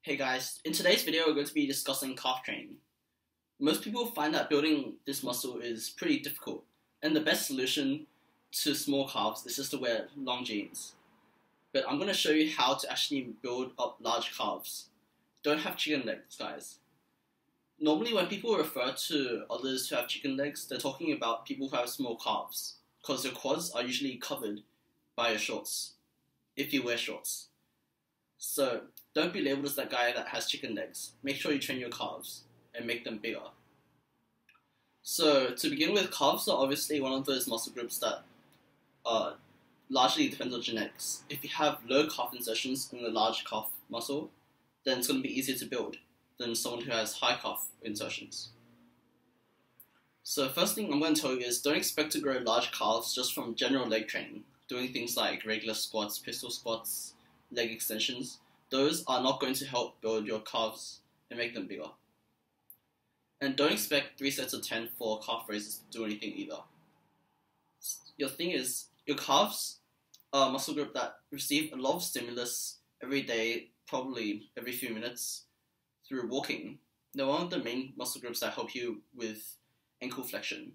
Hey guys, in today's video we're going to be discussing calf training. Most people find that building this muscle is pretty difficult, and the best solution to small calves is just to wear long jeans. But I'm going to show you how to actually build up large calves. Don't have chicken legs, guys. Normally when people refer to others who have chicken legs, they're talking about people who have small calves, because their quads are usually covered by your shorts, if you wear shorts. So don't be labeled as that guy that has chicken legs. Make sure you train your calves and make them bigger. So to begin with, calves are obviously one of those muscle groups that largely depends on genetics. If you have low calf insertions in the large calf muscle, then it's going to be easier to build than someone who has high calf insertions. So first thing I'm going to tell you is don't expect to grow large calves just from general leg training, doing things like regular squats, pistol squats, leg extensions. Those are not going to help build your calves and make them bigger. And don't expect 3 sets of 10 for calf raises to do anything either. Your thing is, your calves are a muscle group that receive a lot of stimulus every day, probably every few minutes, through walking. They're one of the main muscle groups that help you with ankle flexion.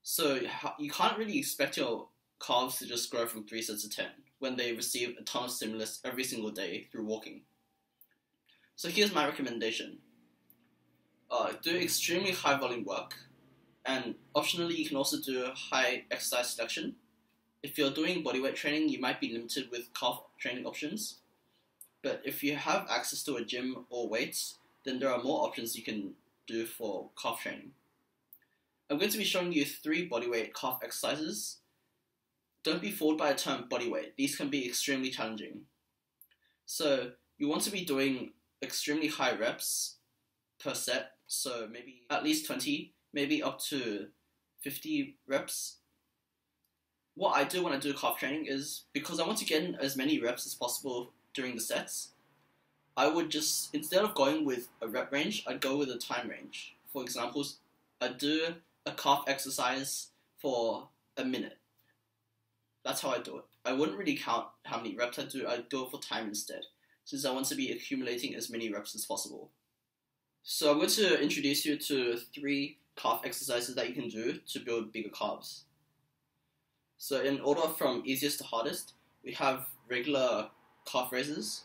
So you can't really expect your calves to just grow from 3 sets of 10 when they receive a ton of stimulus every single day through walking. So here's my recommendation. Do extremely high volume work, and optionally you can also do high exercise selection. If you're doing bodyweight training, you might be limited with calf training options, but if you have access to a gym or weights, then there are more options you can do for calf training. I'm going to be showing you 3 bodyweight calf exercises. Don't be fooled by the term bodyweight. These can be extremely challenging. So you want to be doing extremely high reps per set, so maybe at least 20, maybe up to 50 reps. What I do when I do calf training is, because I want to get in as many reps as possible during the sets, I would just, instead of going with a rep range, I'd go with a time range. For example, I'd do a calf exercise for a minute. That's how I do it. I wouldn't really count how many reps I do. I do it for time instead, since I want to be accumulating as many reps as possible. So I'm going to introduce you to 3 calf exercises that you can do to build bigger calves. So in order from easiest to hardest, we have regular calf raises,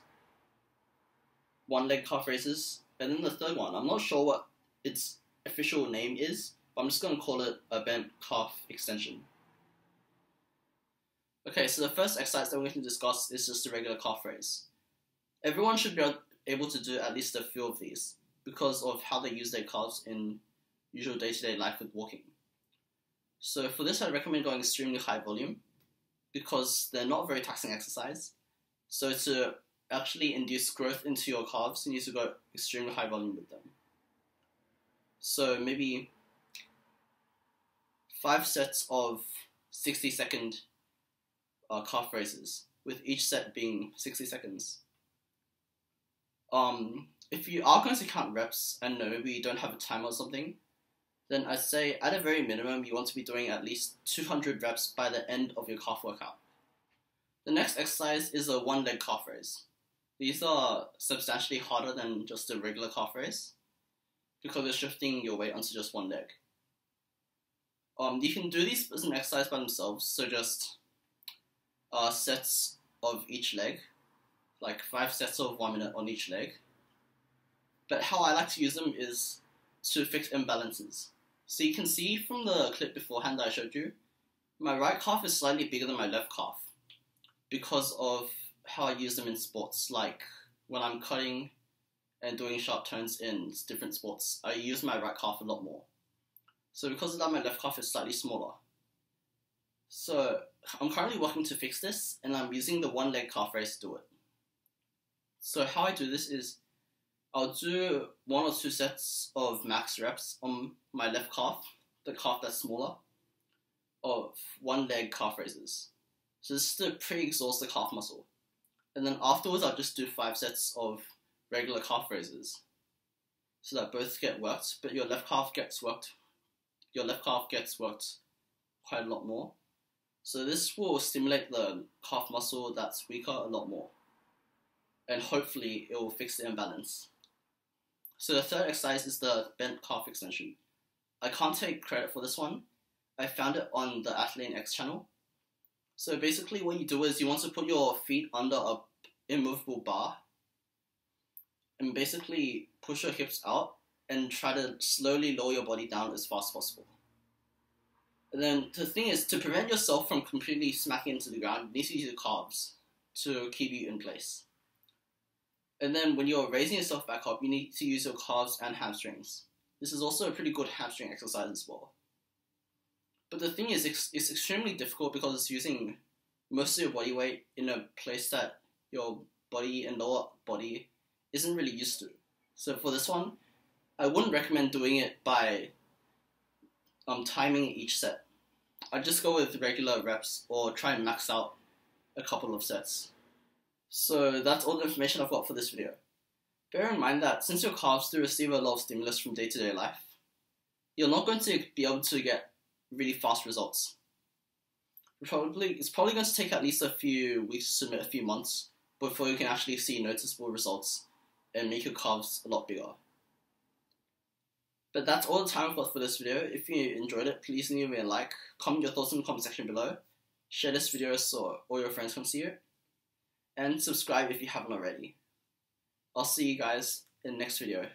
one leg calf raises, and then the third one, I'm not sure what its official name is, but I'm just going to call it a bent calf extension. Okay, so the first exercise that we're going to discuss is just a regular calf raise. Everyone should be able to do at least a few of these because of how they use their calves in usual day-to-day life with walking. So for this, I recommend going extremely high volume because they're not very taxing exercise. So to actually induce growth into your calves, you need to go extremely high volume with them. So maybe 5 sets of 60-second calf raises, with each set being 60 seconds. If you are going to count reps and maybe you don't have a timer or something, then I'd say at a very minimum you want to be doing at least 200 reps by the end of your calf workout. The next exercise is a one leg calf raise. These are substantially harder than just a regular calf raise because you're shifting your weight onto just one leg. You can do these as an exercise by themselves, so just sets of each leg, like 5 sets of 1 minute on each leg. But how I like to use them is to fix imbalances. So you can see from the clip beforehand that I showed you, my right calf is slightly bigger than my left calf because of how I use them in sports, like when I'm cutting and doing sharp turns in different sports, I use my right calf a lot more. So because of that, my left calf is slightly smaller. So I'm currently working to fix this, and I'm using the one leg calf raise to do it. So how I do this is, I'll do 1 or 2 sets of max reps on my left calf, the calf that's smaller, of one leg calf raises. So this is to pre-exhaust the calf muscle. And then afterwards I'll just do 5 sets of regular calf raises, so that both get worked, but your left calf gets worked quite a lot more. So this will stimulate the calf muscle that's weaker a lot more. and hopefully it will fix the imbalance. So the third exercise is the bent calf extension. I can't take credit for this one. I found it on the Athlete X channel. So basically what you do is you want to put your feet under a immovable bar and basically push your hips out and try to slowly lower your body down as fast as possible. And then the thing is, to prevent yourself from completely smacking into the ground, you need to use your calves to keep you in place. And then when you're raising yourself back up, you need to use your calves and hamstrings. This is also a pretty good hamstring exercise as well. But the thing is, it's extremely difficult because it's using most of your body weight in a place that your body and lower body isn't really used to. So for this one, I wouldn't recommend doing it by timing each set. I'd just go with regular reps or try and max out a couple of sets. So that's all the information I've got for this video. Bear in mind that since your calves do receive a lot of stimulus from day-to-day life, you're not going to be able to get really fast results. It's probably going to take at least a few weeks to a few months before you can actually see noticeable results and make your calves a lot bigger. But that's all the time I've got for this video. If you enjoyed it, please leave me a like, comment your thoughts in the comment section below, share this video so all your friends can see it, and subscribe if you haven't already. I'll see you guys in the next video.